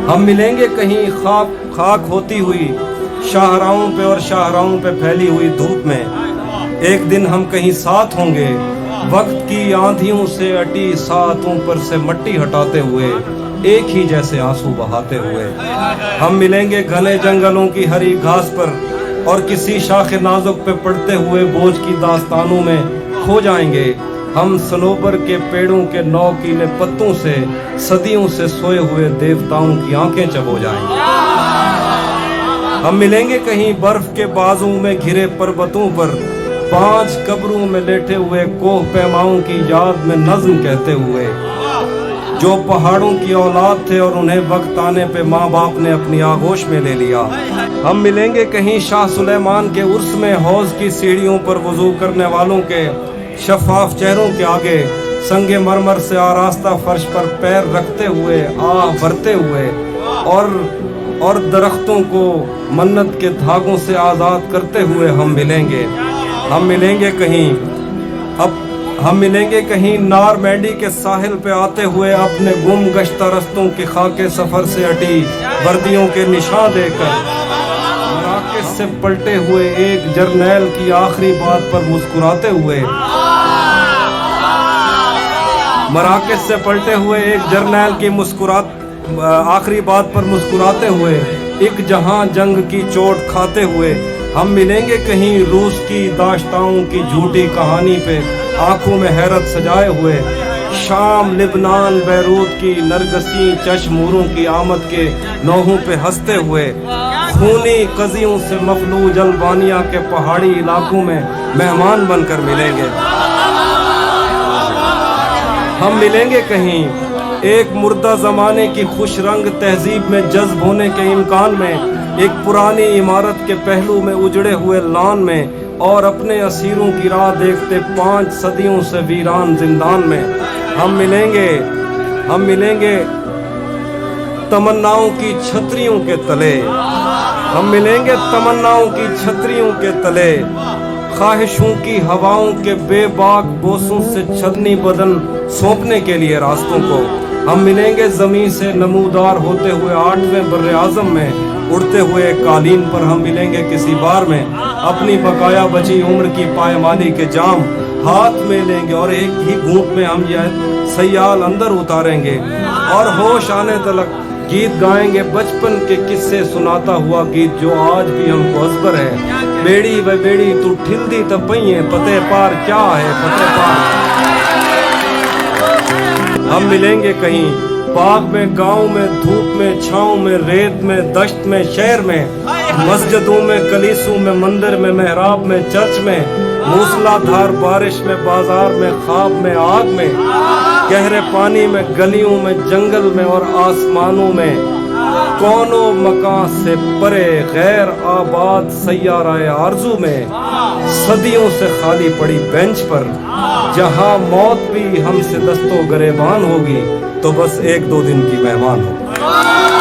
ہم ملیں گے کہیں خاک ہوتی ہوئی شاہراہوں پہ اور شاہراہوں پہ پھیلی ہوئی دھوپ میں. ایک دن ہم کہیں ساتھ ہوں گے وقت کی آندھیوں سے اٹی ساتوں پر سے مٹی ہٹاتے ہوئے ایک ہی جیسے آنسو بہاتے ہوئے. ہم ملیں گے گھنے جنگلوں کی ہری گھاس پر اور کسی شاخ نازک پہ پڑتے ہوئے بوجھ کی داستانوں میں کھو جائیں گے. ہم صنوبر کے پیڑوں کے نوکیلے پتوں سے صدیوں سے سوئے ہوئے دیوتاؤں کی آنکھیں چبو جائیں گے. ہم ملیں گے کہیں برف کے بازوں میں گھرے پربتوں پر 5 قبروں میں لیٹے ہوئے کوہ پیماؤں کی یاد میں نظم کہتے ہوئے جو پہاڑوں کی اولاد تھے اور انہیں وقت آنے پہ ماں باپ نے اپنی آغوش میں لے لیا. ہم ملیں گے کہیں شاہ سلیمان کے عرس میں حوض کی سیڑھیوں پر وضو کرنے والوں کے شفاف چہروں کے آگے سنگ مرمر سے آراستہ فرش پر پیر رکھتے ہوئے آہ بھرتے ہوئے اور درختوں کو منت کے دھاگوں سے آزاد کرتے ہوئے ہم ملیں گے. ہم ملیں گے کہیں نار مینڈی کے ساحل پہ آتے ہوئے اپنے گم گشتہ رستوں کے خاکے سفر سے اٹی وردیوں کے نشان دے کر مراکز سے پلٹے ہوئے ایک جرنیل کی آخری بات پر مسکراتے ہوئے آخری بات پر مسکراتے ہوئے ایک جہاں جنگ کی چوٹ کھاتے ہوئے ہم ملیں گے کہیں روس کی داشتاؤں کی جھوٹی کہانی پہ آنکھوں میں حیرت سجائے ہوئے شام لبنان بیروت کی نرگسی چشموروں کی آمد کے نوحوں پہ ہنستے ہوئے خونی قضیوں سے مفلوج البانیہ کے پہاڑی علاقوں میں مہمان بن کر ملیں گے. ہم ملیں گے کہیں ایک مردہ زمانے کی خوش رنگ تہذیب میں جذب ہونے کے امکان میں ایک پرانی عمارت کے پہلو میں اجڑے ہوئے لان میں اور اپنے اسیروں کی راہ دیکھتے 5 صدیوں سے ویران زندان میں. ہم ملیں گے تمناؤں کی چھتریوں کے تلے خواہشوں کی ہواؤں کے بے باک بوسوں سے چھلنی بدن سونپنے کے لیے راستوں کو. ہم ملیں گے زمین سے نمودار ہوتے ہوئے 8ویں بر اعظم میں اڑتے ہوئے قالین پر. ہم ملیں گے کسی بار میں اپنی بقایا بچی عمر کی پائمالی کے جام ہاتھ میں لیں گے اور ایک ہی گھونٹ میں ہم یہ سیال اندر اتاریں گے اور ہوش آنے تلک گیت گائیں گے بچپن کے قصے سناتا ہوا گیت جو آج بھی ہم کو ازبر ہے. بیڑی و بیڑی تو ٹھلدی تب پئیں پتے پار کیا ہے پتے پار. ہم ملیں گے کہیں باغ میں گاؤں میں دھوپ میں چھاؤں میں ریت میں دشت میں شہر میں مسجدوں میں کلیسوں میں مندر میں محراب میں چرچ میں موسلا دھار بارش میں بازار میں خواب میں آگ میں گہرے پانی میں گلیوں میں جنگل میں اور آسمانوں میں کونوں مکان سے پرے غیر آباد سیارہ آرزو میں صدیوں سے خالی پڑی بینچ پر جہاں موت بھی ہم سے دستوں گریبان ہوگی تو بس 1-2 دن کی مہمان ہوگی.